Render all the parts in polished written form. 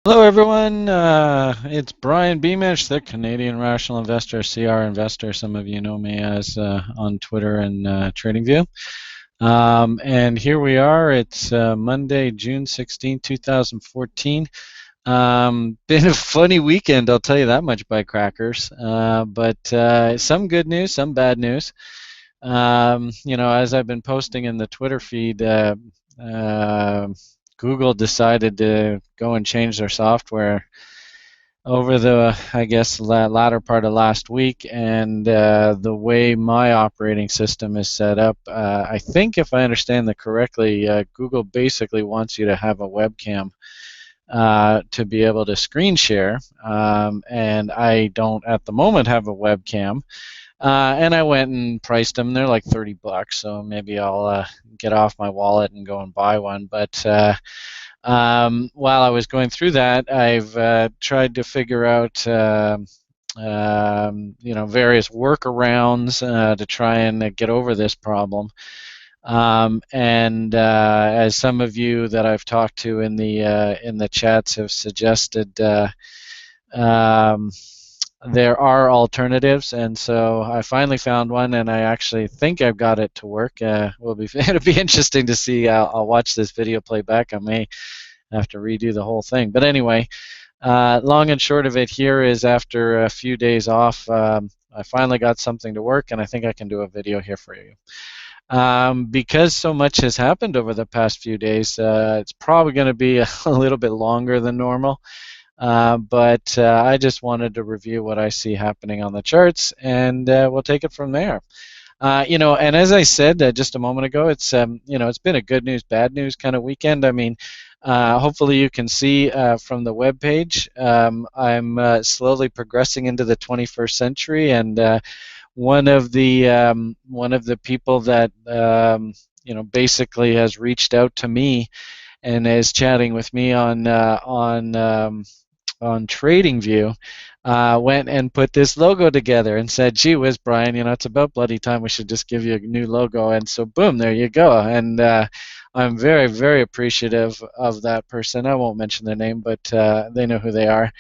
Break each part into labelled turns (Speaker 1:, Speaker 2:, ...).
Speaker 1: Hello, everyone. It's Brian Beamish, the Canadian Rational Investor, CR Investor. Some of you know me as on Twitter and TradingView. And here we are. It's Monday, June 16, 2014. Been a funny weekend, I'll tell you that much, by crackers. But some good news, some bad news. As I've been posting in the Twitter feed, uh, Google decided to go and change their software over the, I guess, latter part of last week, and the way my operating system is set up, I think if I understand that correctly, Google basically wants you to have a webcam to be able to screen share, and I don't at the moment have a webcam. And I went and priced them. They're like $30, so maybe I'll get off my wallet and go and buy one. But while I was going through that, I've tried to figure out various workarounds to try and get over this problem. And as some of you that I've talked to in the chats have suggested, um, there are alternatives, and so I finally found one, and I actually think I've got it to work. It'll be interesting to see. I'll watch this video play back. I may have to redo the whole thing, but anyway, long and short of it here is after a few days off, I finally got something to work, and I think I can do a video here for you. Because so much has happened over the past few days, it's probably going to be a little bit longer than normal. But I just wanted to review what I see happening on the charts, and we'll take it from there. And as I said just a moment ago, it's been a good news, bad news kind of weekend. I mean, hopefully you can see from the web page, I'm slowly progressing into the 21st century, and one of the people that basically has reached out to me and is chatting with me on TradingView, went and put this logo together and said, "Gee whiz, Brian, it's about bloody time. We should just give you a new logo." And so, boom, there you go. And I'm very, very appreciative of that person. I won't mention their name, but they know who they are.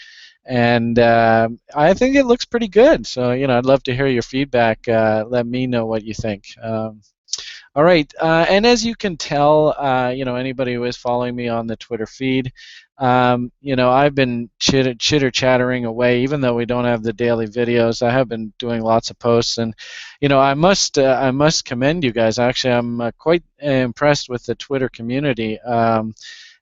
Speaker 1: And I think it looks pretty good. So, I'd love to hear your feedback. Let me know what you think. All right, and as you can tell, anybody who is following me on the Twitter feed, I've been chitter-chattering away, even though we don't have the daily videos. I have been doing lots of posts, and I must commend you guys. Actually, I'm quite impressed with the Twitter community.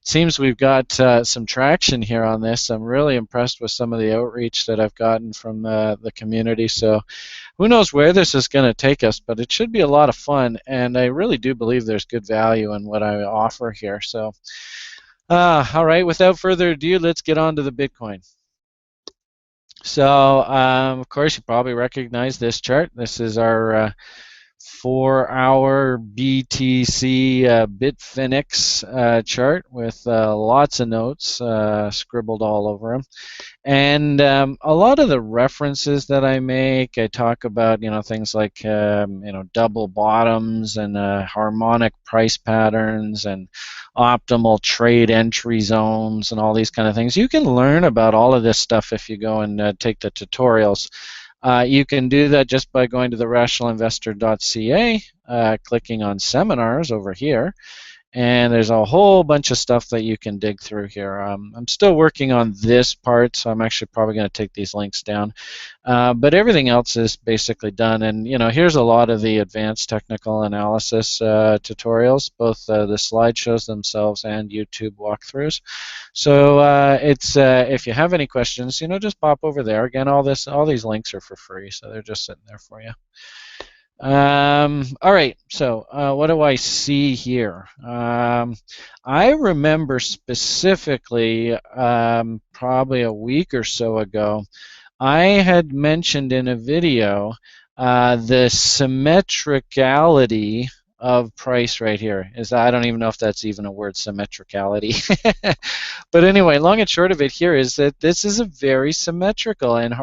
Speaker 1: Seems we've got some traction here on this. I'm really impressed with some of the outreach that I've gotten from the community. So who knows where this is going to take us, but it should be a lot of fun, and I really do believe there's good value in what I offer here. So, all right, without further ado, let's get on to the Bitcoin. So, of course, you probably recognize this chart. This is our 4-hour BTC Bitfinex chart with lots of notes scribbled all over them. And a lot of the references that I make, I talk about, things like, double bottoms and harmonic price patterns and optimal trade entry zones and all these kind of things. You can learn about all of this stuff if you go and take the tutorials. You can do that just by going to therationalinvestor.ca, clicking on seminars over here, and there's a whole bunch of stuff that you can dig through here. I'm still working on this part, so I'm actually probably going to take these links down. But everything else is basically done, and here's a lot of the advanced technical analysis tutorials, both the slideshows themselves and YouTube walkthroughs. So if you have any questions, just pop over there. Again, all these links are for free, so they're just sitting there for you. All right, so what do I see here? I remember specifically, probably a week or so ago, I had mentioned in a video the symmetricality of price right here. I don't even know if that's even a word, symmetricality. But anyway, long and short of it here is that this is a very symmetrical, and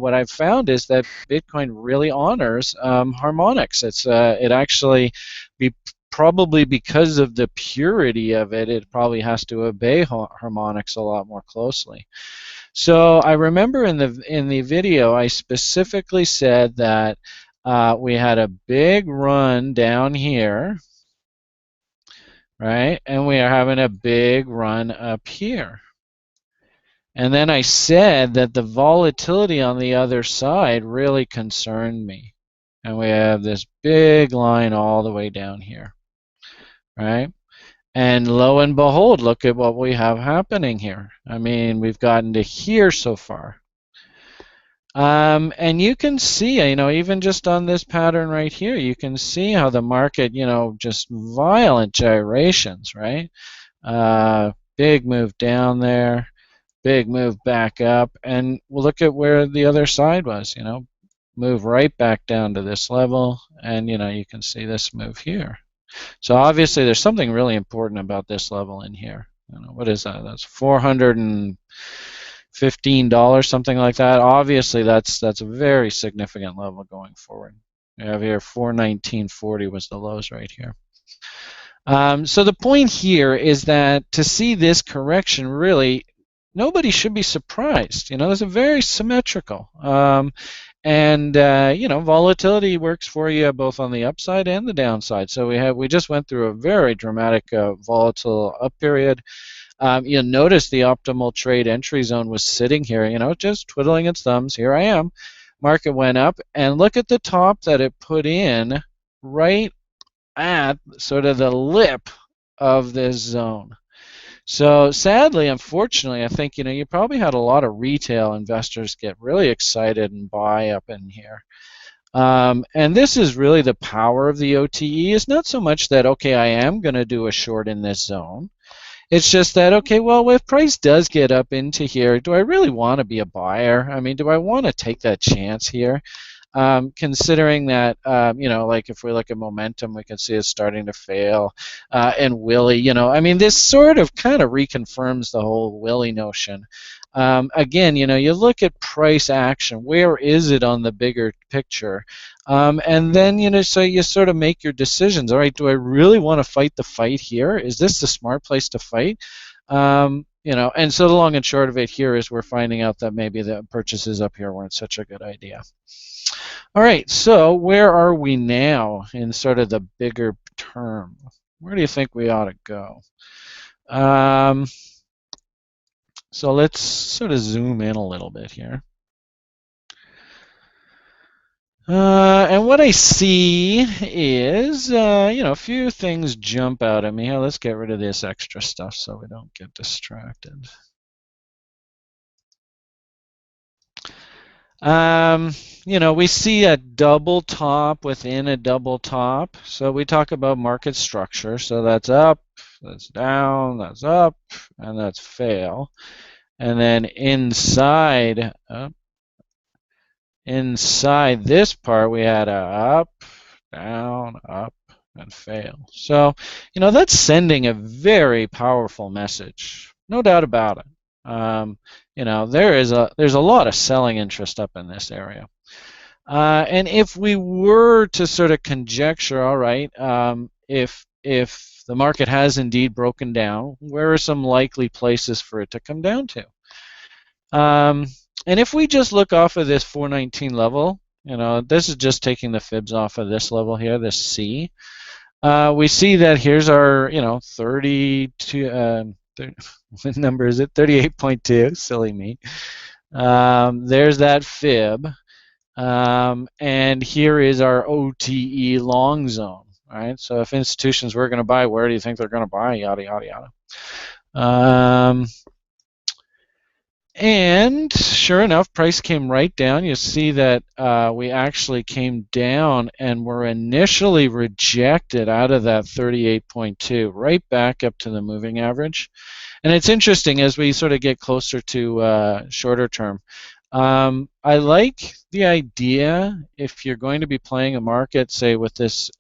Speaker 1: what I've found is that Bitcoin really honors harmonics. It actually probably because of the purity of it, it probably has to obey harmonics a lot more closely. So I remember in the video, I specifically said that we had a big run down here, right? And we are having a big run up here. And then I said that the volatility on the other side really concerned me. And we have this big line all the way down here, right? And lo and behold, look at what we have happening here. I mean, we've gotten to here so far. And you can see, even just on this pattern right here, you can see how the market, just violent gyrations, right? Big move down there, big move back up, and we'll look at where the other side was, move right back down to this level, and you can see this move here. So obviously there's something really important about this level in here. What is that? That's $415, something like that. Obviously that's a very significant level going forward. We have here 419.40 was the lows right here. So the point here is that to see this correction, really, nobody should be surprised. This is very symmetrical. Volatility works for you both on the upside and the downside. So we just went through a very dramatic volatile up period. You'll notice the optimal trade entry zone was sitting here, just twiddling its thumbs. Here I am. Market went up, and look at the top that it put in right at sort of the lip of this zone. So sadly, unfortunately, I think you probably had a lot of retail investors get really excited and buy up in here. And this is really the power of the OTE. It's not so much that, okay, I am going to do a short in this zone. It's just that, okay, well, if price does get up into here, do I really want to be a buyer? I mean, do I want to take that chance here? Considering that, like if we look at momentum, we can see it's starting to fail. And Willie, I mean, this sort of kind of reconfirms the whole Willie notion. Again, you look at price action. Where is it on the bigger picture? And then, so you sort of make your decisions. All right, do I really want to fight the fight here? Is this the smart place to fight? And so the long and short of it here is we're finding out that maybe the purchases up here weren't such a good idea. All right, so where are we now in sort of the bigger term? Where do you think we ought to go? So let's sort of zoom in a little bit here. And what I see is, a few things jump out at me. Here, let's get rid of this extra stuff so we don't get distracted. We see a double top within a double top. So we talk about market structure. So that's up, that's down, that's up, and that's fail. And then inside this part, we had a up, down, up, and fail. So, that's sending a very powerful message. No doubt about it. There's a lot of selling interest up in this area. And if we were to sort of conjecture, all right, if the market has indeed broken down, where are some likely places for it to come down to? And if we just look off of this 419 level, this is just taking the fibs off of this level here, this C. We see that here's our, 32. What number is it? 38.2. Silly me. There's that fib. And here is our OTE long zone. Right? So if institutions were going to buy, where do you think they're going to buy? Yada, yada, yada. And sure enough, price came right down. You see that we actually came down and were initially rejected out of that 38.2, right back up to the moving average. And it's interesting as we sort of get closer to shorter term. I like the idea, if you're going to be playing a market, say with this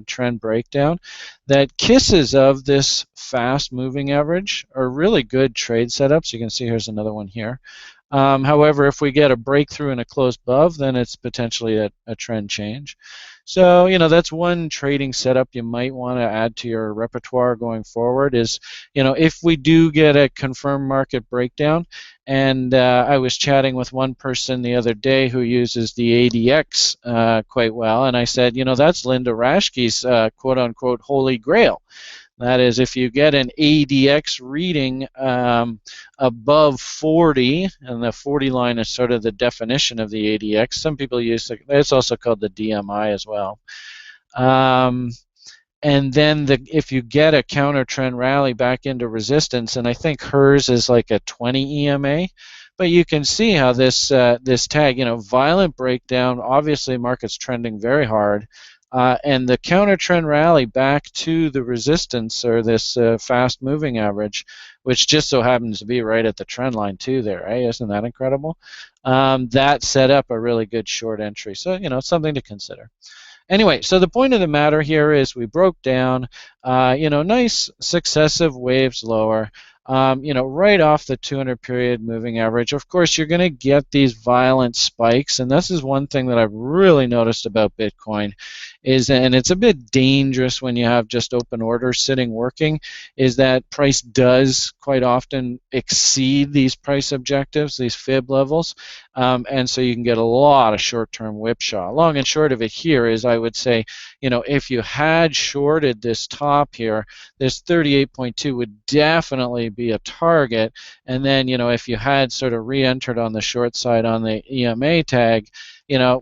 Speaker 1: trend breakdown, that kisses of this fast moving average are really good trade setups. You can see here's another one here. However, if we get a breakthrough and a close above, then it's potentially a trend change. So, that's one trading setup you might want to add to your repertoire going forward is, if we do get a confirmed market breakdown, and I was chatting with one person the other day who uses the ADX quite well, and I said, that's Linda Raschke's quote-unquote holy grail. That is, if you get an ADX reading above 40, and the 40 line is sort of the definition of the ADX. Some people use it's also called the DMI as well. And then if you get a counter trend rally back into resistance, and I think hers is like a 20 EMA, but you can see how this tag, violent breakdown. Obviously, market's trending very hard. And the counter trend rally back to the resistance, or this fast moving average, which just so happens to be right at the trend line too there, right? Isn't that incredible? That set up a really good short entry. So, something to consider. Anyway, so the point of the matter here is we broke down, nice successive waves lower. Right off the 200 period moving average. Of course, you're going to get these violent spikes, and this is one thing that I've really noticed about Bitcoin and it's a bit dangerous when you have just open orders sitting working, is that price does quite often exceed these price objectives, these fib levels, and so you can get a lot of short-term whipsaw. Long and short of it here is, I would say, if you had shorted this top here, this 38.2 would definitely be a target, and then if you had sort of re-entered on the short side on the EMA tag,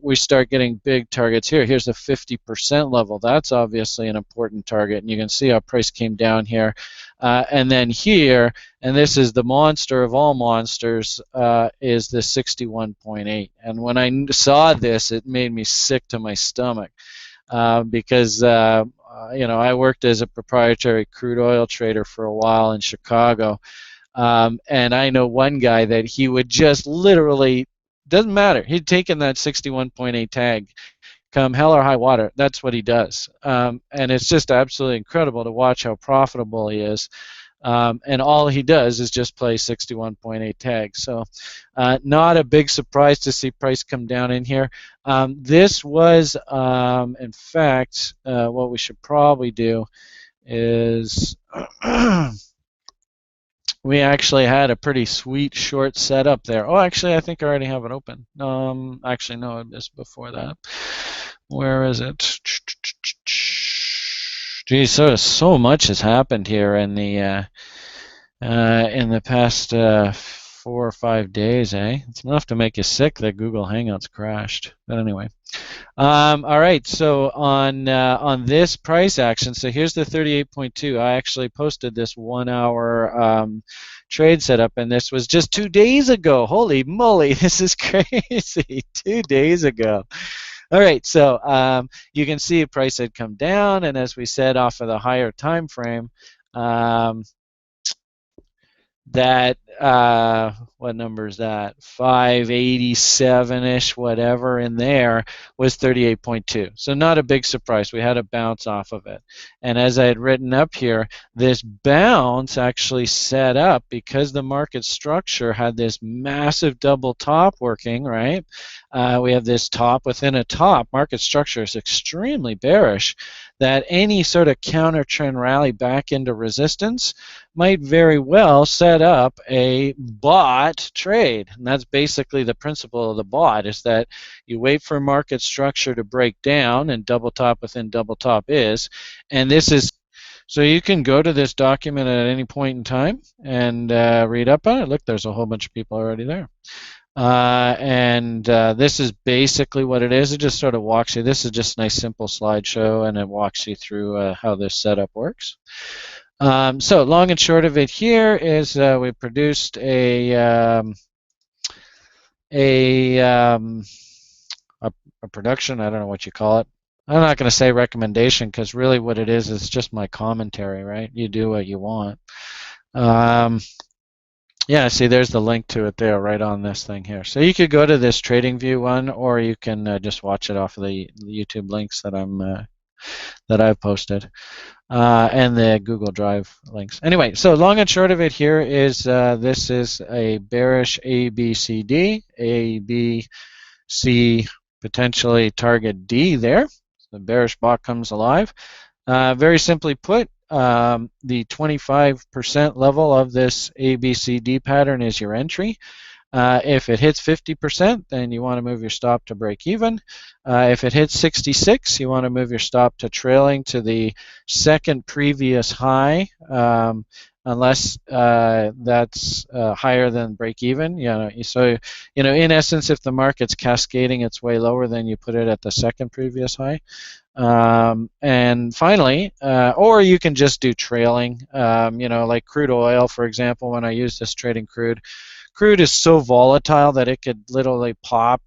Speaker 1: we start getting big targets here. Here's the 50% level. That's obviously an important target, and you can see how price came down here. And then here, and this is the monster of all monsters, is the 61.8. And when I saw this, it made me sick to my stomach because I worked as a proprietary crude oil trader for a while in Chicago, and I know one guy that he would just literally, doesn't matter, he'd taken that 61.8 tag come hell or high water. That's what he does, and it's just absolutely incredible to watch how profitable he is. And all he does is just play 61.8 tags. So not a big surprise to see price come down in here. This was, in fact, what we should probably do is we actually had a pretty sweet short setup there. Oh, actually, I think I already have it open. Actually, no, it is before that. Where is it? Geez, so much has happened here in the past 4 or 5 days, eh? It's enough to make you sick that Google Hangouts crashed. But anyway, all right. So on this price action, so here's the 38.2. I actually posted this 1 hour trade setup, and this was just 2 days ago. Holy moly, this is crazy! 2 days ago. All right, so you can see price had come down, and as we said, off of the higher time frame, that what number is that? 587-ish, whatever in there, was 38.2. So not a big surprise. We had a bounce off of it. And as I had written up here, this bounce actually set up because the market structure had this massive double top working, right? We have this top within a top. Market structure is extremely bearish, that any sort of counter trend rally back into resistance might very well set up a bought trade. And that's basically the principle of the bought, is that you wait for market structure to break down, and double top within double top is. And this is, so you can go to this document at any point in time and read up on it. Look, there's a whole bunch of people already there. This is basically what it is. It just sort of walks you. This is just a nice simple slideshow, and it walks you through how this setup works. So long and short of it here is we produced a production. I don't know what you call it. I'm not going to say recommendation, because really what it is just my commentary, right? You do what you want. Yeah, see, there's the link to it there, right on this thing here. So you could go to this TradingView one, or you can just watch it off of the YouTube links that I've posted. and the Google Drive links. Anyway, so long and short of it here is this is a bearish ABCD, A, B, C, potentially target D there. The bearish block comes alive. Very simply put, the 25% level of this ABCD pattern is your entry. If it hits 50%, then you want to move your stop to break even. If it hits 66, you want to move your stop to trailing to the second previous high, unless that's higher than break even. So in essence, if the market's cascading its way lower, then you put it at the second previous high. And finally, or you can just do trailing, like crude oil, for example. When I use this trading crude is so volatile that it could literally pop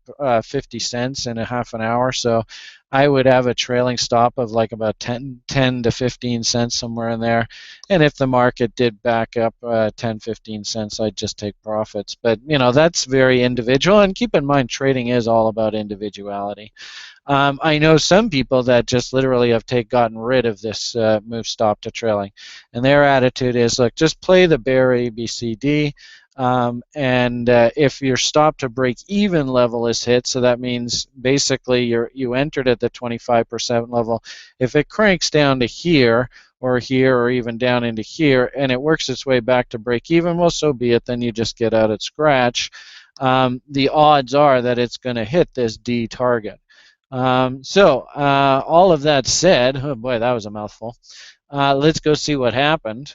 Speaker 1: 50 cents in a half an hour. So I would have a trailing stop of like about 10 to 15 cents, somewhere in there. And if the market did back up 10, 15 cents, I'd just take profits. But, that's very individual. And keep in mind, trading is all about individuality. I know some people that just literally have gotten rid of this move stop to trailing. And their attitude is, look, just play the bear ABCD. And if your stop to break even level is hit, so that means basically you entered at the 25% level. If it cranks down to here or even down into here, and it works its way back to break even, well, so be it. Then you just get out at scratch. The odds are that it's going to hit this D target. So all of that said, oh boy, that was a mouthful. Let's go see what happened.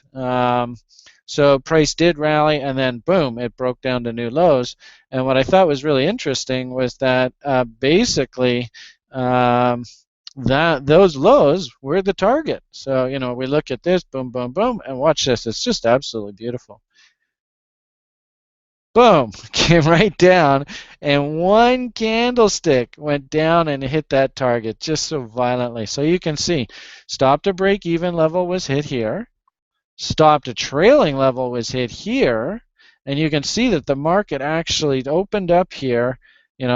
Speaker 1: So price did rally, and then boom, it broke down to new lows. And what I thought was really interesting was that basically those lows were the target. So we look at this, boom, boom, boom, and watch this. It's just absolutely beautiful. Boom, came right down, and one candlestick went down and hit that target just so violently. So you can see, stop to break even level was hit here. Stop to trailing level was hit here, and you can see that the market actually opened up here.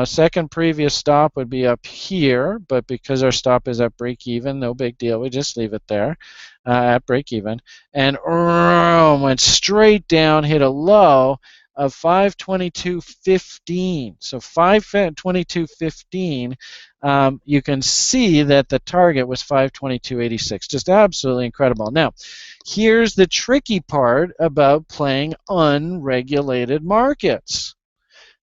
Speaker 1: Second previous stop would be up here, but because our stop is at break even, no big deal. We just leave it there at break even, and went straight down, hit a low of 522.15. So 522.15. You can see that the target was 522.86. Just absolutely incredible. Now, here's the tricky part about playing unregulated markets.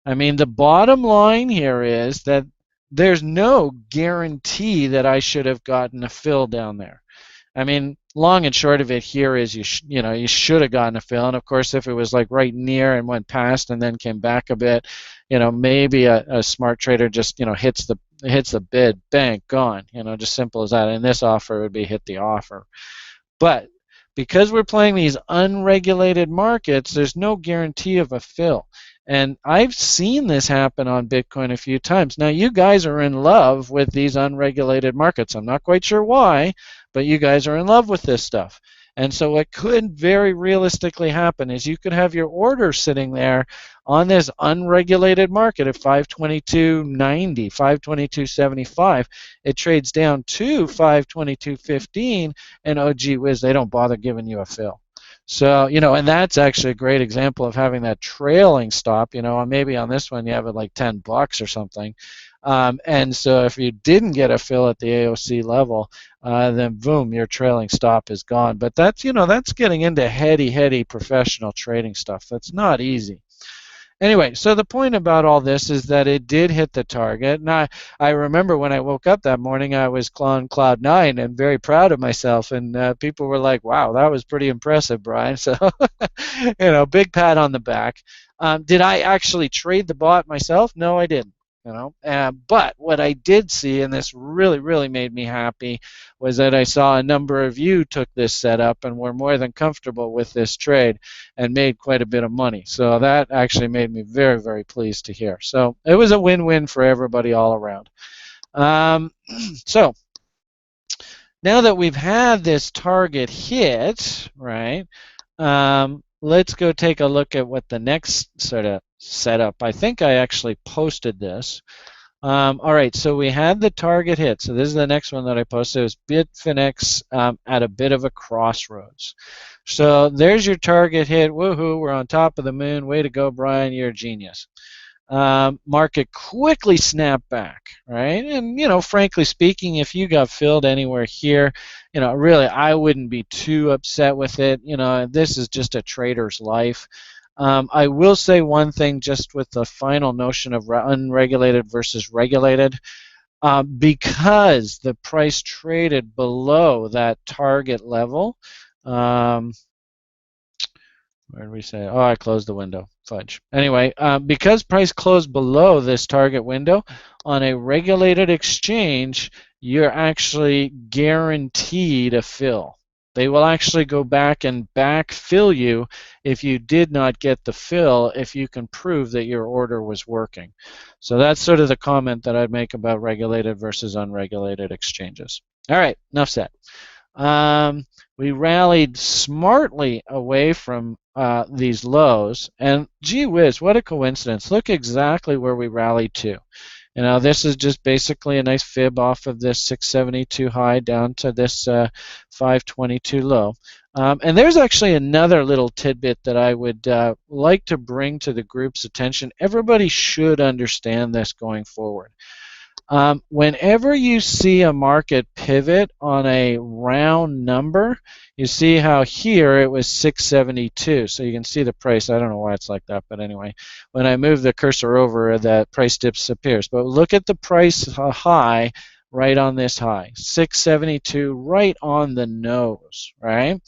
Speaker 1: I mean, the bottom line here is that there's no guarantee that I should have gotten a fill down there. I mean, long and short of it here is you should have gotten a fill. And of course, if it was like right near and went past and then came back a bit, maybe a smart trader just hits the bid, bang, gone. Just simple as that. And this offer would be hit the offer. But because we're playing these unregulated markets, there's no guarantee of a fill. And I've seen this happen on Bitcoin a few times. Now, you guys are in love with these unregulated markets. I'm not quite sure why, but you guys are in love with this stuff. And so what could very realistically happen is you could have your order sitting there on this unregulated market at 522.90, 522.75. It trades down to 522.15, and oh gee whiz, they don't bother giving you a fill. So, and that's actually a great example of having that trailing stop. Maybe on this one you have it like $10 or something. And so if you didn't get a fill at the AOC level, then boom, your trailing stop is gone. But that's getting into heady professional trading stuff. That's not easy. Anyway, so the point about all this is that it did hit the target. And I remember when I woke up that morning, I was on cloud 9 and very proud of myself. And people were like, wow, that was pretty impressive, Brian. So, big pat on the back. Did I actually trade the bot myself? No, I didn't. But what I did see, and this really made me happy, was that I saw a number of you took this setup and were more than comfortable with this trade and made quite a bit of money. So that actually made me very pleased to hear. So it was a win-win for everybody all around. So now that we've had this target hit, right, let's go take a look at what the next sort of setup. I think I actually posted this. All right, so we had the target hit. So this is the next one that I posted. It was Bitfinex at a bit of a crossroads. So there's your target hit. Woohoo, we're on top of the moon. Way to go, Brian. You're a genius. Market quickly snapped back, right? And, frankly speaking, if you got filled anywhere here, really, I wouldn't be too upset with it. This is just a trader's life. I will say one thing just with the final notion of unregulated versus regulated. Because the price traded below that target level, where did we say? Oh, I closed the window. Fudge. Anyway, because price closed below this target window, on a regulated exchange, you're actually guaranteed a fill. They will actually go back and backfill you if you did not get the fill, if you can prove that your order was working. So that's sort of the comment that I'd make about regulated versus unregulated exchanges. All right, enough said. We rallied smartly away from these lows, and gee whiz, what a coincidence. Look exactly where we rallied to. This is just basically a nice fib off of this 672 high down to this 522 low. And there's actually another little tidbit that I would like to bring to the group's attention. Everybody should understand this going forward. Whenever you see a market pivot on a round number, you see how here it was 672. So you can see the price. I don't know why it's like that, but anyway, when I move the cursor over, that price disappears. But look at the price high right on this high, 672, right on the nose, right?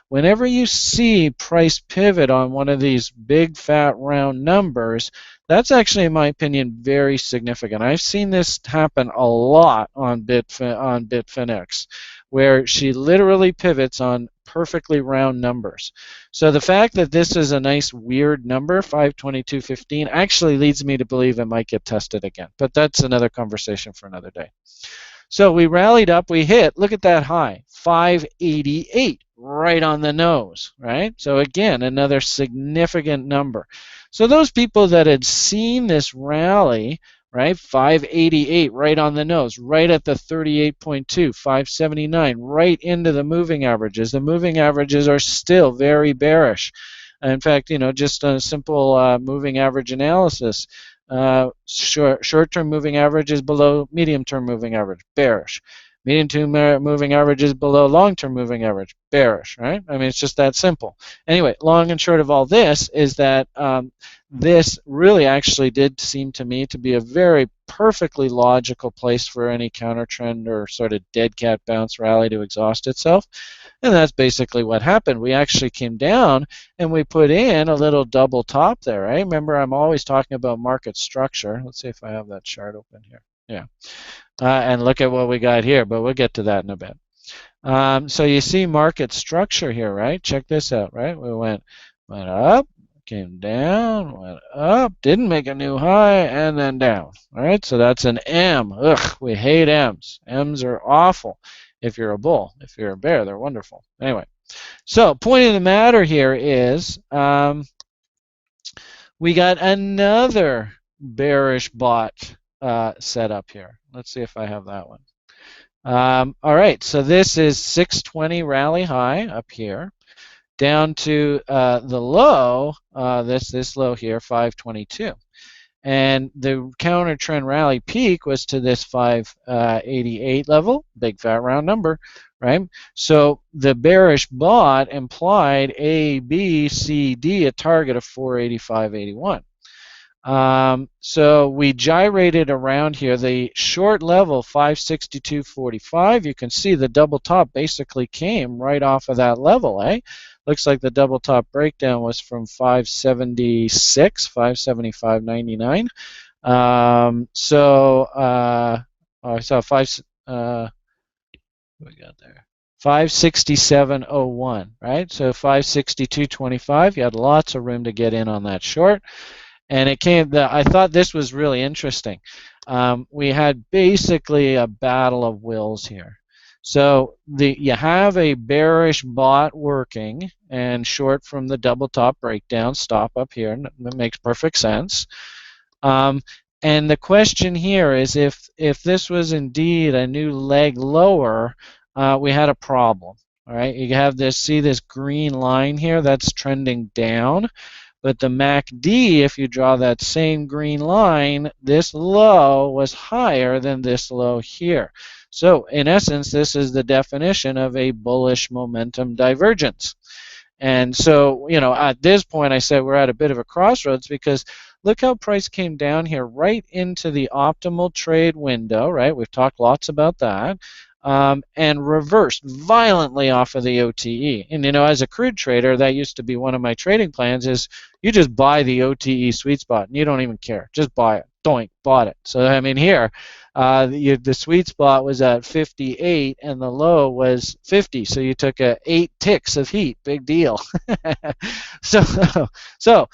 Speaker 1: Whenever you see price pivot on one of these big fat round numbers, that's actually, in my opinion, very significant. I've seen this happen a lot on Bitfinex, where she literally pivots on perfectly round numbers. So the fact that this is a nice weird number, 522.15, actually leads me to believe it might get tested again. But that's another conversation for another day. So we rallied up, we hit, look at that high, 588, right on the nose, right? So again, another significant number. So those people that had seen this rally, right, 588, right on the nose, right at the 38.2, 579, right into the moving averages. The moving averages are still very bearish. In fact, just a simple moving average analysis, short-term moving average is below medium-term moving average, bearish. Medium-term moving average is below long-term moving average, bearish, right? I mean, it's just that simple. Anyway, long and short of all this is that this really actually did seem to me to be a very perfectly logical place for any counter trend or sort of dead cat bounce rally to exhaust itself. And that's basically what happened. We actually came down and we put in a little double top there, right? Remember, I'm always talking about market structure. Let's see if I have that chart open here. Yeah. And look at what we got here, but we'll get to that in a bit. So you see market structure here, right? Check this out, right? We went up, came down, went up, didn't make a new high, and then down. All right, so that's an M. Ugh, we hate M's. M's are awful. If you're a bull, if you're a bear, they're wonderful. Anyway, so point of the matter here is we got another bearish bot set up here. Let's see if I have that one. All right, so this is 620 rally high up here, down to the low, this low here, 522. And the counter trend rally peak was to this 588 level, big fat round number, right? So the bearish bot implied A, B, C, D, a target of 485.81. So we gyrated around here. The short level, 562.45, you can see the double top basically came right off of that level, eh? Looks like the double top breakdown was from 576, 575.99. I saw what we got there? 567.01, right? So 562.25, you had lots of room to get in on that short. And it came, I thought this was really interesting. We had basically a battle of wills here. So you have a bearish bot working and short from the double top breakdown, stop up here, and that makes perfect sense. And the question here is if this was indeed a new leg lower, we had a problem. All right, you have this, see this green line here that's trending down. But the MACD, if you draw that same green line, this low was higher than this low here. So in essence, this is the definition of a bullish momentum divergence. And so, at this point, I said we're at a bit of a crossroads because look how price came down here right into the optimal trade window, right? We've talked lots about that. And reversed violently off of the OTE. And as a crude trader, that used to be one of my trading plans is you just buy the OTE sweet spot and you don't even care. Just buy it. Doink, bought it. So I mean here, the sweet spot was at 58 and the low was 50. So you took 8 ticks of heat. Big deal. so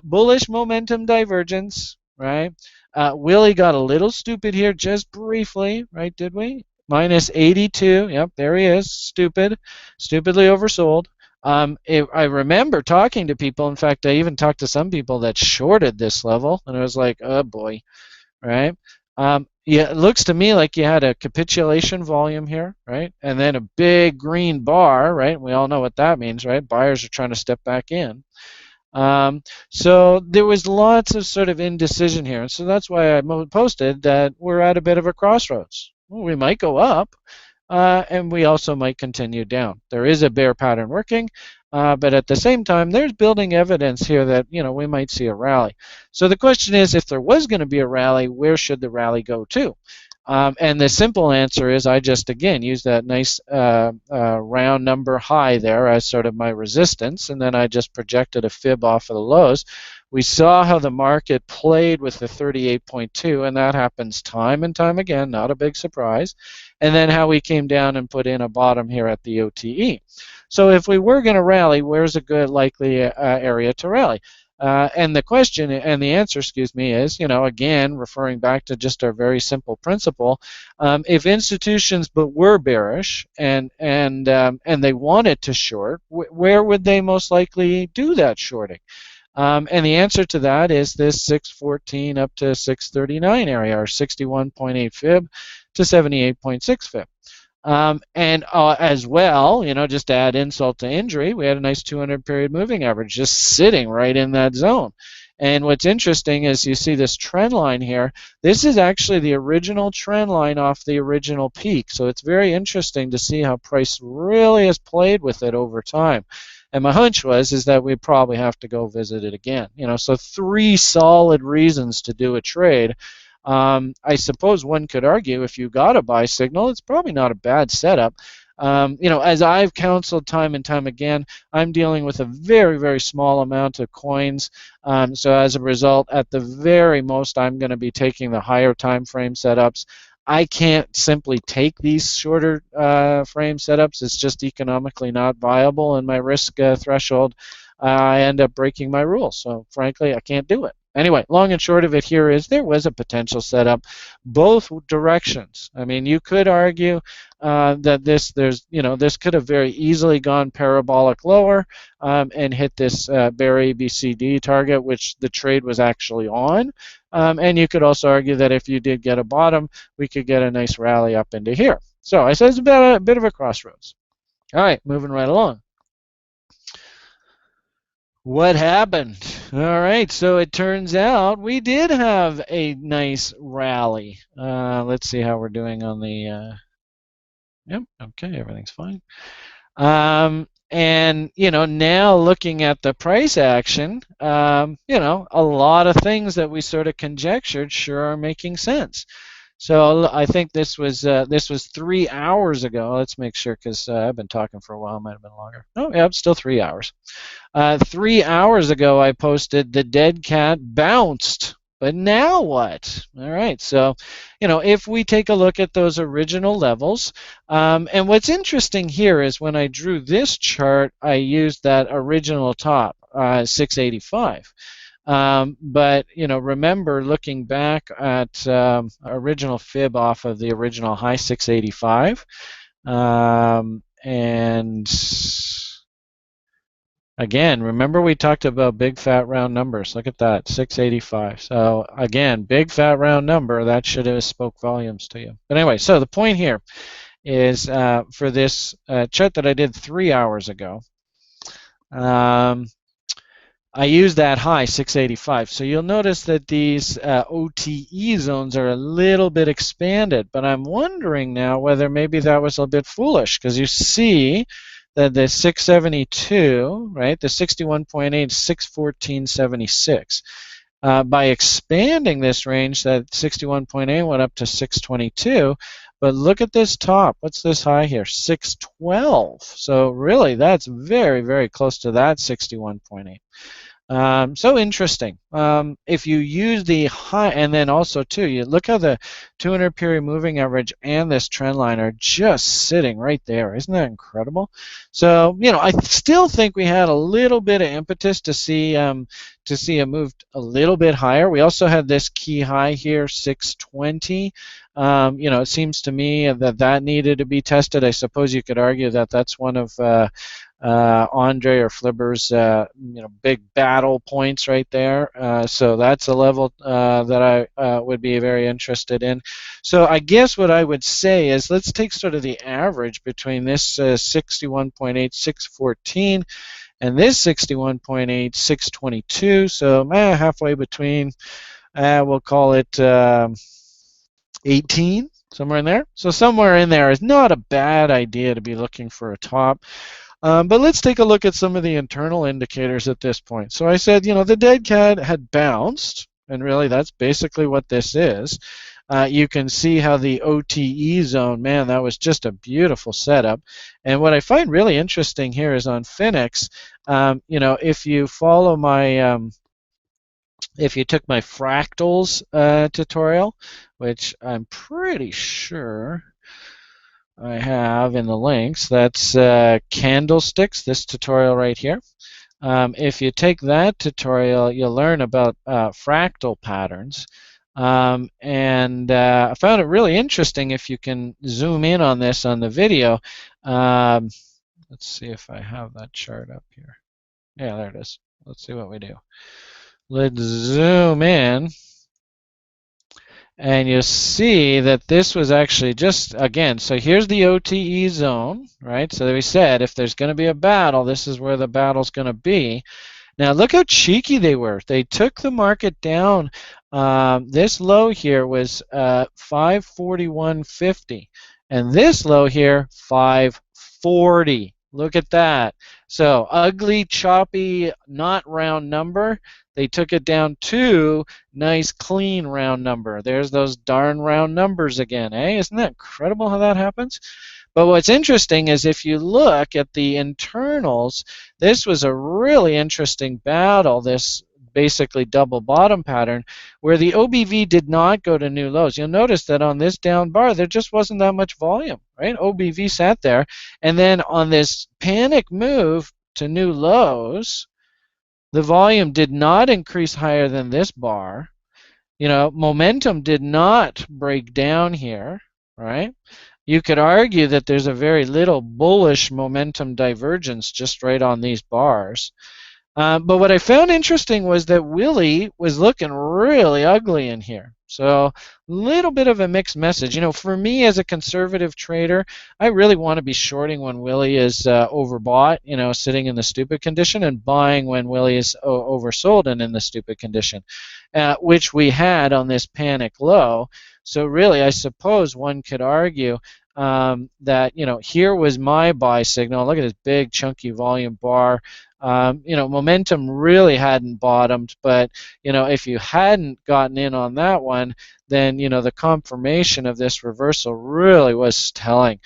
Speaker 1: bullish momentum divergence, right? Willie got a little stupid here just briefly, right? Did we? Minus 82. Yep, there he is. Stupidly oversold. I remember talking to people. In fact, I even talked to some people that shorted this level, and I was like, oh boy, right? Yeah, it looks to me like you had a capitulation volume here, right? And then a big green bar, right? We all know what that means, right? Buyers are trying to step back in. So there was lots of sort of indecision here. And so that's why I posted that we're at a bit of a crossroads. Well, we might go up, and we also might continue down. There is a bear pattern working, but at the same time, there's building evidence here that we might see a rally. So the question is, if there was going to be a rally, where should the rally go to? And the simple answer is I just, again, use that nice round number high there as sort of my resistance, and then I just projected a fib off of the lows. We saw how the market played with the 38.2, and that happens time and time again, not a big surprise. And then how we came down and put in a bottom here at the OTE. So if we were going to rally, where's a good likely area to rally? And the question and the answer, is, again, referring back to just our very simple principle, if institutions were bearish and they wanted to short, where would they most likely do that shorting? And the answer to that is this 614 up to 639 area, or 61.8 fib to 78.6 fib. And as well, just to add insult to injury, we had a nice 200 period moving average just sitting right in that zone. And what's interesting is you see this trend line here. This is actually the original trend line off the original peak. So it's very interesting to see how price really has played with it over time. And my hunch is that we probably have to go visit it again. So 3 solid reasons to do a trade. I suppose one could argue if you got a buy signal, it's probably not a bad setup. As I've counseled time and time again, I'm dealing with a very, very small amount of coins. So as a result, at the very most, I'm going to be taking the higher time frame setups. I can't simply take these shorter frame setups. It's just economically not viable, and my risk threshold, I end up breaking my rules. So frankly, I can't do it. Anyway, long and short of it here is there was a potential setup both directions. I mean, you could argue that this could have very easily gone parabolic lower and hit this bear ABCD target, which the trade was actually on. And you could also argue that if you did get a bottom, we could get a nice rally up into here. So I said it's about a bit of a crossroads. All right, moving right along. What happened? All right, so it turns out we did have a nice rally. Let's see how we're doing on the. Yep, okay, everything's fine. And now looking at the price action, a lot of things that we sort of conjectured sure are making sense. So I think this was 3 hours ago. Let's make sure because I've been talking for a while. Might have been longer. Oh, yeah, it's still 3 hours. 3 hours ago, I posted the dead cat bounced. But now what? All right, so, if we take a look at those original levels, and what's interesting here is when I drew this chart, I used that original top, 685. But remember looking back at original fib off of the original high 685, and Again, remember we talked about big fat round numbers. Look at that, 685. So again, big fat round number, that should have spoke volumes to you. But anyway, so the point here is for this chart that I did 3 hours ago, I used that high, 685. So you'll notice that these OTE zones are a little bit expanded, but I'm wondering now whether maybe that was a bit foolish, because you see that the 672, right, the 61.8, 614.76. By expanding this range, that 61.8 went up to 622. But look at this top. What's this high here? 612. So really, that's very, very close to that 61.8. So interesting. If you use the high, and then also too, you look how the 200 period moving average and this trend line are just sitting right there. Isn't that incredible? So I still think we had a little bit of impetus to see it moved a little bit higher. We also had this key high here, 620. It seems to me that needed to be tested. I suppose you could argue that that's one of Andre or Flibber's big battle points right there. So that's a level that I would be very interested in. So I guess what I would say is let's take sort of the average between this 61.8, 614 and this 61.8, 622. So halfway between, we'll call it 18, somewhere in there. So somewhere in there is not a bad idea to be looking for a top. But let's take a look at some of the internal indicators at this point. So I said, the dead cat had bounced, and really that's basically what this is. You can see how the OTE zone, man, that was just a beautiful setup. And what I find really interesting here is on Phoenix, if you follow my, if you took my fractals tutorial, which I'm pretty sure I have in the links, that's candlesticks, this tutorial right here. If you take that tutorial, you'll learn about fractal patterns. And I found it really interesting if you can zoom in on this on the video. Let's see if I have that chart up here. Yeah, there it is. Let's see what we do. Let's zoom in. And you'll see that this was actually just, again, so here's the OTE zone, right? So we said if there's going to be a battle, this is where the battle's going to be. Now look how cheeky they were. They took the market down. This low here was 541.50, and this low here 540. Look at that. So ugly, choppy, not round number. They took it down to nice, clean round number. There's those darn round numbers again, eh? Isn't that incredible how that happens? But what's interesting is if you look at the internals, this was a really interesting battle, this basically double bottom pattern, where the OBV did not go to new lows. You'll notice that on this down bar, there just wasn't that much volume, right? OBV sat there. And then on this panic move to new lows, the volume did not increase higher than this bar. Momentum did not break down here, right? You could argue that there's a very little bullish momentum divergence just right on these bars. But what I found interesting was that Willie was looking really ugly in here. So a little bit of a mixed message. For me as a conservative trader, I really want to be shorting when Willie is overbought, sitting in the stupid condition, and buying when Willie is oversold and in the stupid condition, which we had on this panic low. So really, I suppose one could argue that, here was my buy signal. Look at this big chunky volume bar. Momentum really hadn't bottomed, but if you hadn't gotten in on that one, then the confirmation of this reversal really was telling.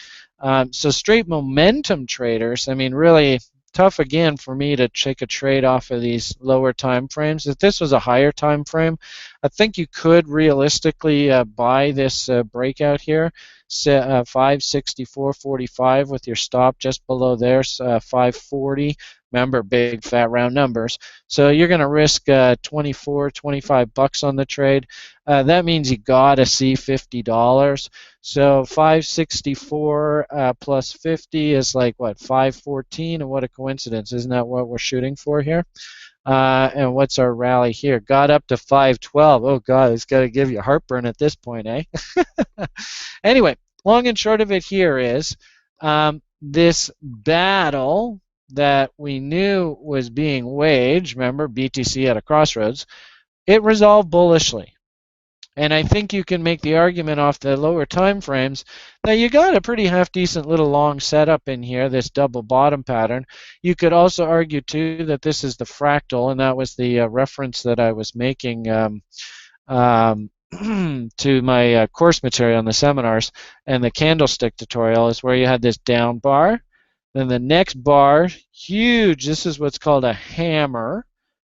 Speaker 1: So straight momentum traders, really tough again for me to take a trade off of these lower time frames. If this was a higher time frame, I think you could realistically buy this breakout here, 564.45 with your stop just below there, 540. Remember, big fat round numbers. So you're going to risk 24, 25 bucks on the trade. That means you got to see $50. So 564 plus 50 is like what, 514? And what a coincidence! Isn't that what we're shooting for here? And what's our rally here? Got up to 512. Oh God, it's got to give you heartburn at this point, eh? Anyway, long and short of it here is this battle that we knew was being waged, remember BTC at a crossroads, it resolved bullishly. And I think you can make the argument off the lower time frames that you got a pretty half-decent little long setup in here, this double bottom pattern. You could also argue, too, that this is the fractal, and that was the reference that I was making to my course material in the seminars, and the candlestick tutorial is where you had this down bar, then the next bar, huge, this is what's called a hammer,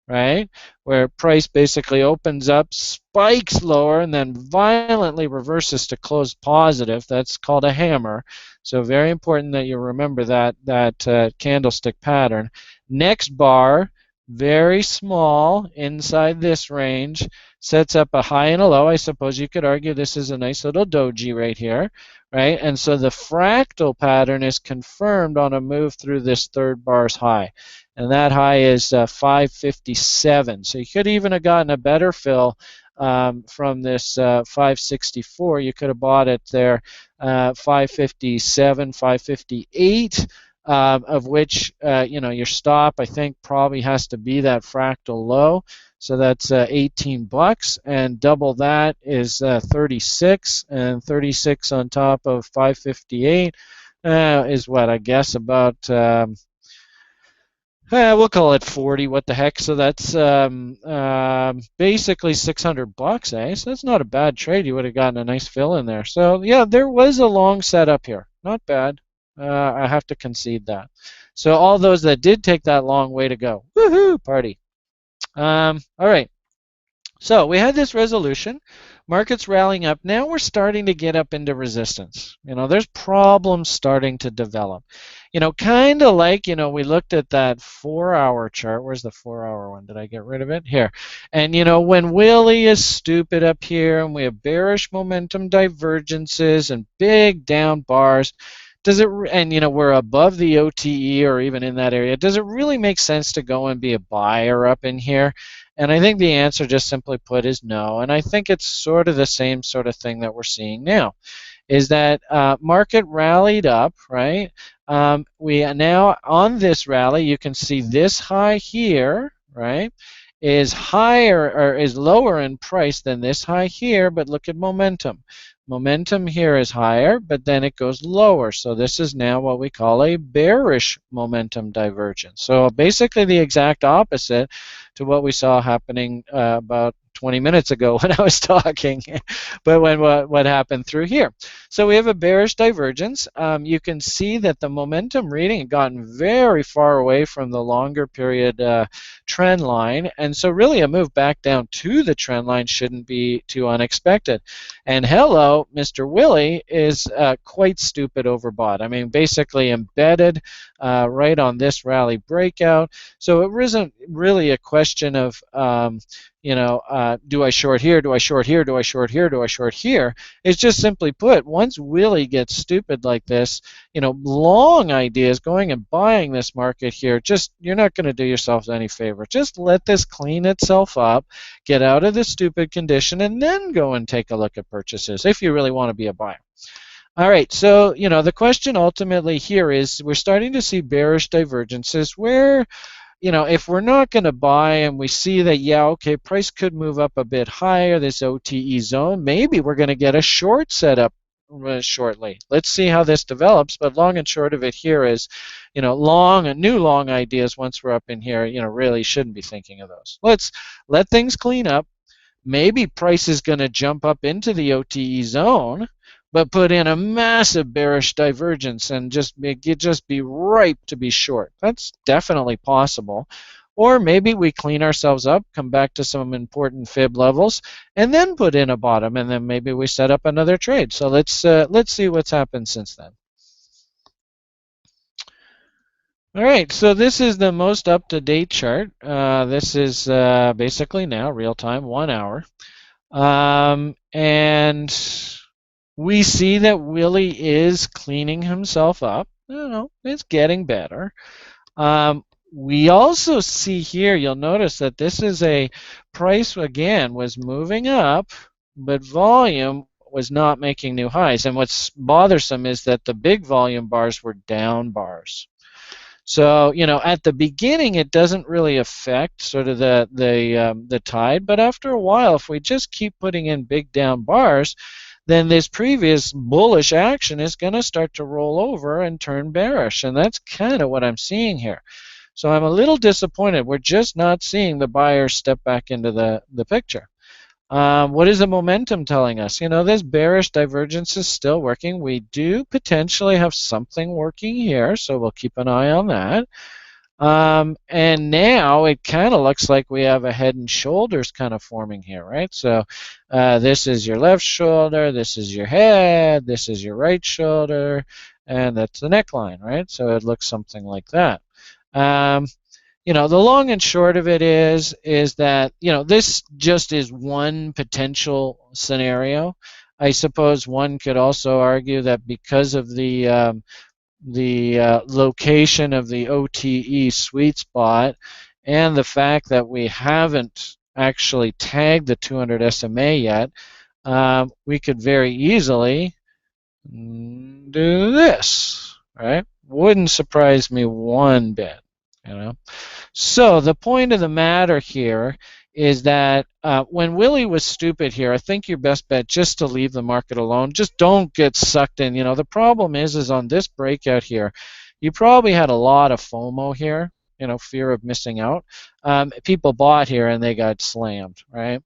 Speaker 1: right, where price basically opens up, spikes lower, and then violently reverses to close positive. That's called a hammer. So very important that you remember that candlestick pattern. Next bar, very small inside this range, sets up a high and a low. I suppose you could argue this is a nice little doji right here, right? And so the fractal pattern is confirmed on a move through this third bar's high. And that high is 557. So you could even have gotten a better fill from this 564. You could have bought it there 557, 558. Of which your stop I think probably has to be that fractal low, so that's 18 bucks, and double that is 36, and 36 on top of 558 is what, I guess about we'll call it 40. What the heck? So that's basically 600 bucks, eh? So that's not a bad trade. You would have gotten a nice fill in there. So yeah, there was a long setup here. Not bad. I have to concede that. So all those that did take that long, way to go. Woohoo, party. All right. So we had this resolution. Market's rallying up. Now we're starting to get up into resistance. There's problems starting to develop. Kind of like, we looked at that 4-hour chart. Where's the 4-hour one? Did I get rid of it? Here. And, when Willie is stupid up here and we have bearish momentum divergences and big down bars, and we're above the OTE or even in that area, does it really make sense to go and be a buyer up in here? And I think the answer, just simply put, is no. And I think it's sort of the same sort of thing that we're seeing now, is that market rallied up, right? We are now on this rally. You can see this high here, right, is higher or is lower in price than this high here, but look at momentum. Momentum here is higher, but then it goes lower. So this is now what we call a bearish momentum divergence. So basically the exact opposite to what we saw happening about 20 minutes ago when I was talking, but what happened through here. So we have a bearish divergence. You can see that the momentum reading had gotten very far away from the longer period trend line, and so really a move back down to the trend line shouldn't be too unexpected. And hello, Mr. Willie is quite stupid overbought. I mean, basically embedded right on this rally breakout. So it isn't really a question of do I short here, do I short here, do I short here, do I short here? It's just simply put, once Willie gets stupid like this, long ideas going and buying this market here, you're not going to do yourself any favor. Just let this clean itself up, get out of the stupid condition, and then go and take a look at purchases if you really want to be a buyer. All right, so the question ultimately here is we're starting to see bearish divergences where if we're not going to buy and we see that, yeah, okay, price could move up a bit higher, this OTE zone, maybe we're going to get a short setup shortly. Let's see how this develops, but long and short of it here is, new long ideas once we're up in here, really shouldn't be thinking of those. Let's let things clean up. Maybe price is going to jump up into the OTE zone, but put in a massive bearish divergence and just be ripe to be short. That's definitely possible. Or maybe we clean ourselves up, come back to some important fib levels, and then put in a bottom, and then maybe we set up another trade. So let's see what's happened since then. All right, so this is the most up-to-date chart. This is basically now real time, 1 hour. And we see that Willie is cleaning himself up. You know, it's getting better. We also see here, you'll notice that this is a price, again, was moving up, but volume was not making new highs. And what's bothersome is that the big volume bars were down bars. So, you know, at the beginning, it doesn't really affect sort of the tide, but after a while, if we just keep putting in big down bars, then this previous bullish action is going to start to roll over and turn bearish, and that's kind of what I'm seeing here. So I'm a little disappointed. We're just not seeing the buyers step back into the picture. What is the momentum telling us? You know, this bearish divergence is still working. We do potentially have something working here, so we'll keep an eye on that. And now it kind of looks like we have a head and shoulders kind of forming here, right? So this is your left shoulder, this is your head, this is your right shoulder, and that's the neckline, right? So it looks something like that. You know, the long and short of it is that, you know, this just is one potential scenario. I suppose one could also argue that because of the location of the OTE sweet spot and the fact that we haven't actually tagged the 200 SMA yet, we could very easily do this, right? Wouldn't surprise me one bit, you know. So the point of the matter here is that when Willie was stupid here, I think your best bet just to leave the market alone. Just don't get sucked in. You know, the problem is on this breakout here, you probably had a lot of FOMO here. You know, fear of missing out. People bought here and they got slammed, right?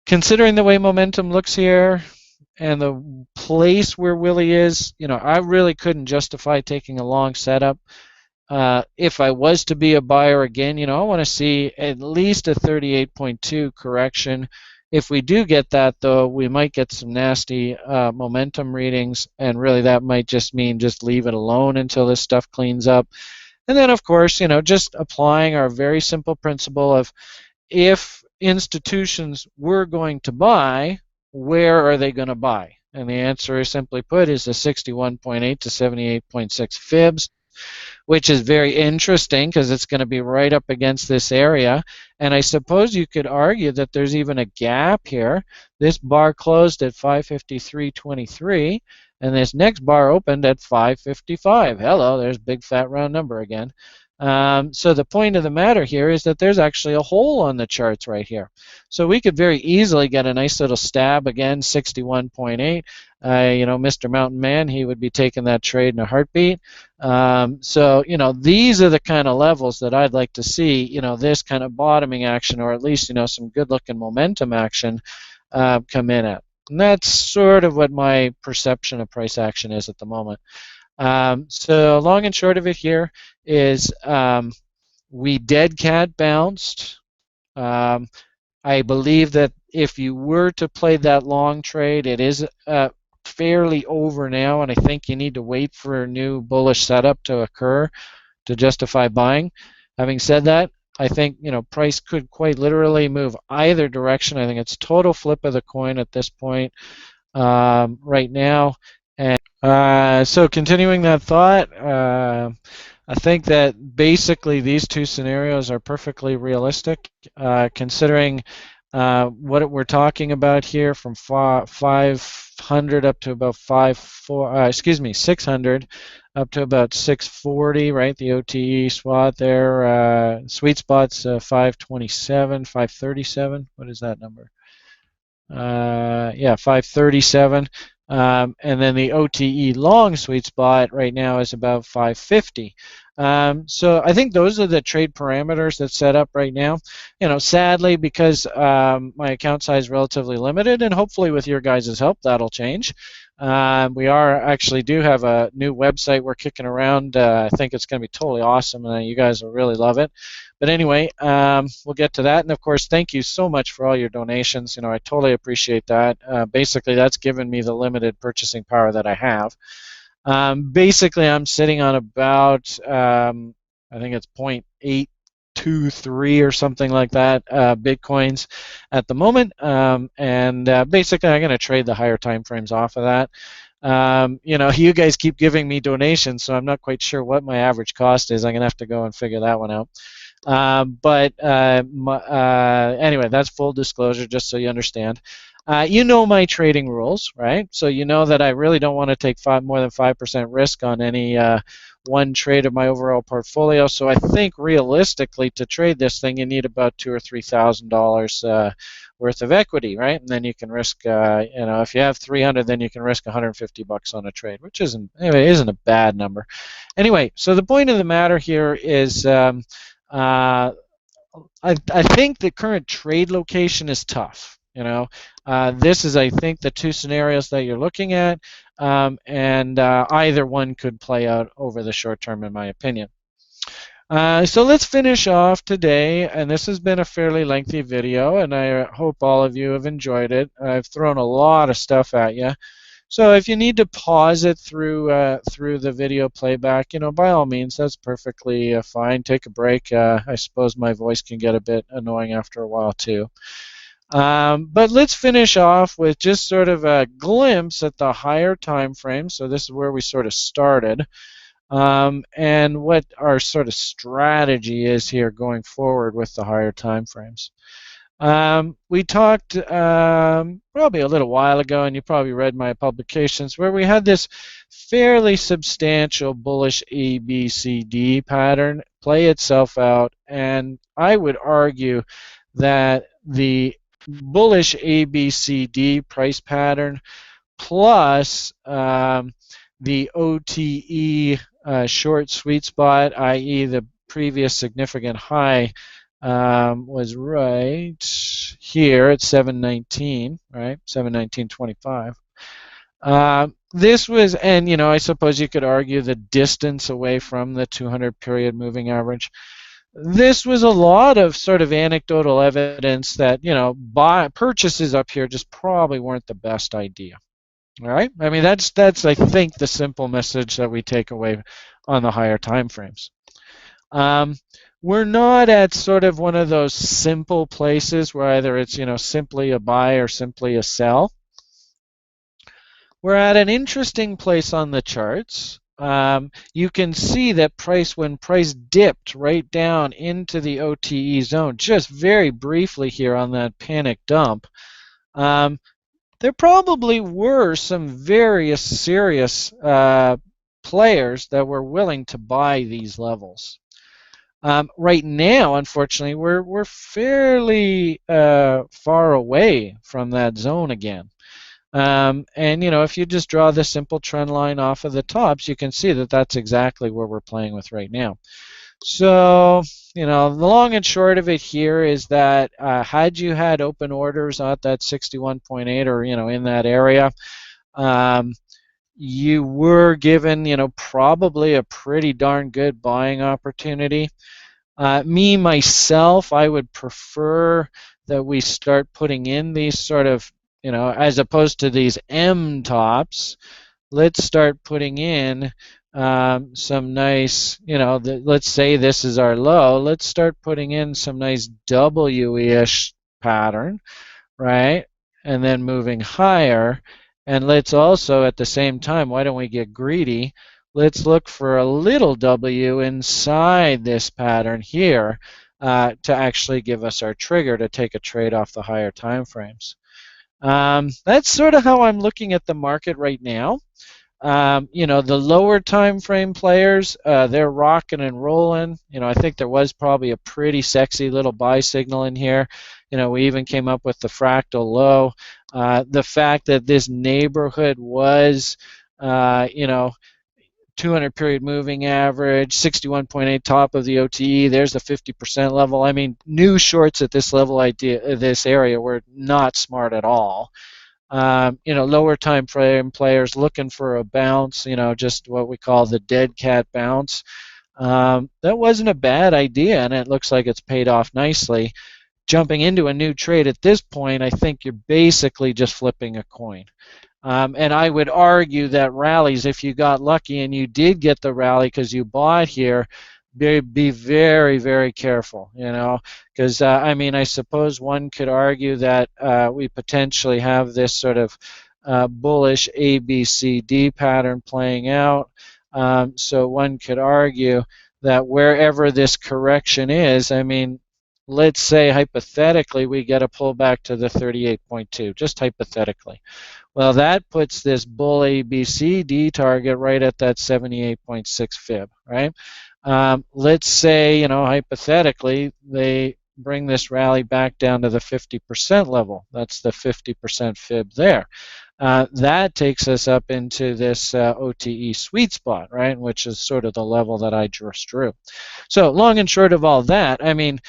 Speaker 1: Considering the way momentum looks here and the place where Willie is, you know, I really couldn't justify taking a long setup. If I was to be a buyer again, you know, I want to see at least a 38.2 correction. If we do get that, though, we might get some nasty momentum readings, and really that might just mean just leave it alone until this stuff cleans up. And then, of course, you know, just applying our very simple principle of if institutions were going to buy, where are they going to buy? And the answer is simply put is the 61.8 to 78.6 fibs, which is very interesting because it's going to be right up against this area. And I suppose you could argue that there's even a gap here. This bar closed at 553.23, and this next bar opened at 555. Hello, there's big fat round number again. So the point of the matter here is that there's actually a hole on the charts right here. So we could very easily get a nice little stab again, 61.8. You know, Mr. Mountain Man, he would be taking that trade in a heartbeat. So, you know, these are the kind of levels that I'd like to see, you know, this kind of bottoming action, or at least, you know, some good looking momentum action come in at. And that's sort of what my perception of price action is at the moment. So long and short of it here is we dead cat bounced. I believe that if you were to play that long trade, it is fairly over now, and I think you need to wait for a new bullish setup to occur to justify buying. Having said that, I think, you know, price could quite literally move either direction. I think it's total flip of the coin at this point right now. And so continuing that thought, I think that basically these two scenarios are perfectly realistic, considering what we're talking about here from 500 up to about 600 up to about 640, right? The OTE spot there, sweet spot's 527, 537. What is that number? Yeah, 537. And then the OTE long sweet spot right now is about 550. So I think those are the trade parameters that's set up right now. You know, sadly, because my account size is relatively limited, and hopefully with your guys' help, that'll change. We do have a new website we're kicking around. I think it's going to be totally awesome, and you guys will really love it. But anyway, we'll get to that. And of course, thank you so much for all your donations. You know, I totally appreciate that. Basically, that's given me the limited purchasing power that I have. Basically, I'm sitting on about, I think it's 0.823 or something like that, Bitcoins at the moment. And basically, I'm going to trade the higher time frames off of that. You guys keep giving me donations, so I'm not quite sure what my average cost is. I'm going to have to go and figure that one out. Anyway, that's full disclosure, just so you understand. You know my trading rules, right? So you know that I really don't want to take more than 5% risk on any one trade of my overall portfolio. So I think realistically, to trade this thing, you need about $2,000 or $3,000 worth of equity, right? And then you can risk, if you have 300, then you can risk 150 bucks on a trade, which isn't a bad number. Anyway, so the point of the matter here is. I think the current trade location is tough. This is, I think, the two scenarios that you're looking at, and either one could play out over the short term, in my opinion. So let's finish off today, and this has been a fairly lengthy video, and I hope all of you have enjoyed it. I've thrown a lot of stuff at you. So if you need to pause it through the video playback, by all means, that's perfectly fine. Take a break. I suppose my voice can get a bit annoying after a while too. But let's finish off with just sort of a glimpse at the higher time frame. So this is where we sort of started, and what our sort of strategy is here going forward with the higher time frames. We talked probably a little while ago, and you probably read my publications, where we had this fairly substantial bullish ABCD pattern play itself out, and I would argue that the bullish ABCD price pattern plus the OTE short sweet spot, i.e. the previous significant high, was right here at 719, right? 719.25. This was, and I suppose you could argue the distance away from the 200 period moving average. This was a lot of sort of anecdotal evidence that, purchases up here just probably weren't the best idea. All right? I mean, that's I think the simple message that we take away on the higher time frames. We're not at sort of one of those simple places where either it's, simply a buy or simply a sell. We're at an interesting place on the charts. You can see that when price dipped right down into the OTE zone, just very briefly here on that panic dump, there probably were some very serious players that were willing to buy these levels. Right now, unfortunately, we're fairly far away from that zone again. And if you just draw the simple trend line off of the tops, you can see that that's exactly where we're playing with right now. So, the long and short of it here is that had you had open orders at that 61.8 or in that area, you were given probably a pretty darn good buying opportunity. Myself, I would prefer that we start putting in these sort of, as opposed to these M tops, let's start putting in some nice, let's say this is our low, let's start putting in some nice W-ish pattern, right? And then moving higher. And let's also, at the same time, why don't we get greedy? Let's look for a little W inside this pattern here to actually give us our trigger to take a trade off the higher time frames. That's sort of how I'm looking at the market right now. The lower time frame players, they're rocking and rolling. I think there was probably a pretty sexy little buy signal in here. We even came up with the fractal low. The fact that this neighborhood was, 200 period moving average, 61.8 top of the OTE, there's the 50% level. I mean, new shorts at this level this area were not smart at all. Lower time frame players looking for a bounce, just what we call the dead cat bounce. That wasn't a bad idea, and it looks like it's paid off nicely. Jumping into a new trade at this point, I think you're basically just flipping a coin. And I would argue that rallies, if you got lucky and you did get the rally because you bought here, be very, very careful, because I mean, I suppose one could argue that we potentially have this sort of bullish ABCD pattern playing out. So one could argue that wherever this correction is, I mean, let's say hypothetically we get a pullback to the 38.2, just hypothetically. Well, that puts this bull ABCD target right at that 78.6 fib, right? Let's say, hypothetically, they bring this rally back down to the 50% level. That's the 50% fib there. That takes us up into this OTE sweet spot, right, which is sort of the level that I just drew. So long and short of all that, I mean,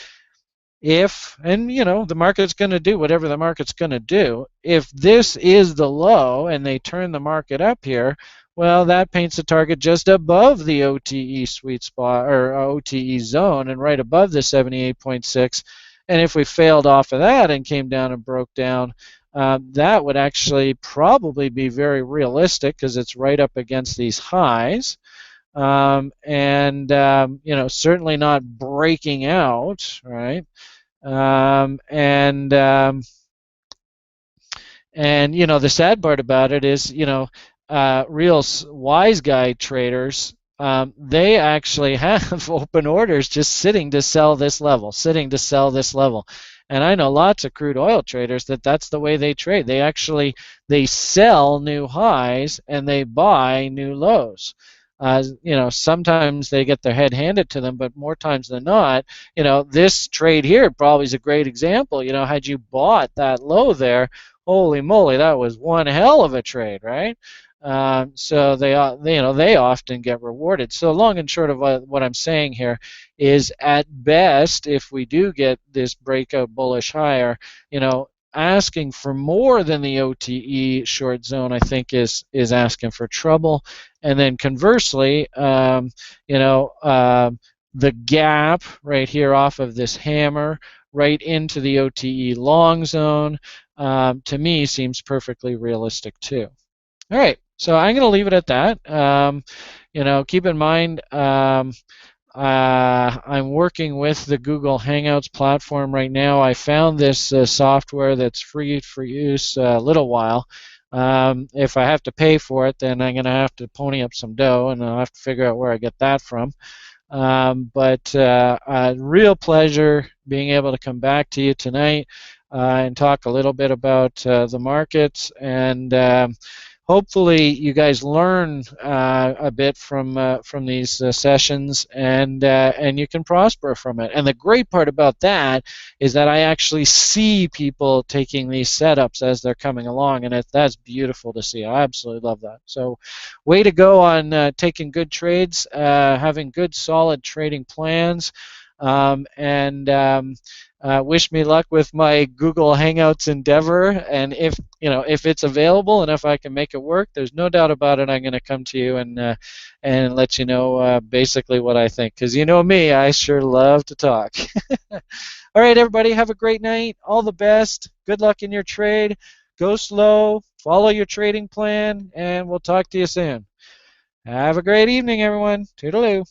Speaker 1: and the market's going to do whatever the market's going to do, if this is the low and they turn the market up here, well, that paints a target just above the OTE sweet spot or OTE zone and right above the 78.6. And if we failed off of that and came down and broke down, that would actually probably be very realistic because it's right up against these highs. Certainly not breaking out, right? The sad part about it is, real wise guy traders, they actually have open orders just sitting to sell this level, And I know lots of crude oil traders that's the way they trade. They sell new highs and they buy new lows. Sometimes they get their head handed to them, but more times than not, this trade here probably is a great example. Had you bought that low there, holy moly, that was one hell of a trade, right? So they often get rewarded. So long and short of what I'm saying here is, at best, if we do get this breakout bullish higher, asking for more than the OTE short zone, I think, is asking for trouble. And then conversely, the gap right here off of this hammer right into the OTE long zone, to me, seems perfectly realistic too. All right, so I'm going to leave it at that. Keep in mind, I'm working with the Google Hangouts platform right now. I found this software that's free for use a little while. If I have to pay for it, then I'm going to have to pony up some dough, and I'll have to figure out where I get that from. Real pleasure being able to come back to you tonight and talk a little bit about the markets, and hopefully you guys learn a bit from these sessions, and you can prosper from it. And the great part about that is that I actually see people taking these setups as they're coming along, and that's beautiful to see. I absolutely love that. So way to go on taking good trades, having good solid trading plans. Wish me luck with my Google Hangouts endeavor, and if it's available and if I can make it work, there's no doubt about it, I'm going to come to you and let you know basically what I think, because you know me, I sure love to talk. All right, everybody, have a great night. All the best. Good luck in your trade. Go slow. Follow your trading plan, and we'll talk to you soon. Have a great evening, everyone. Toodaloo.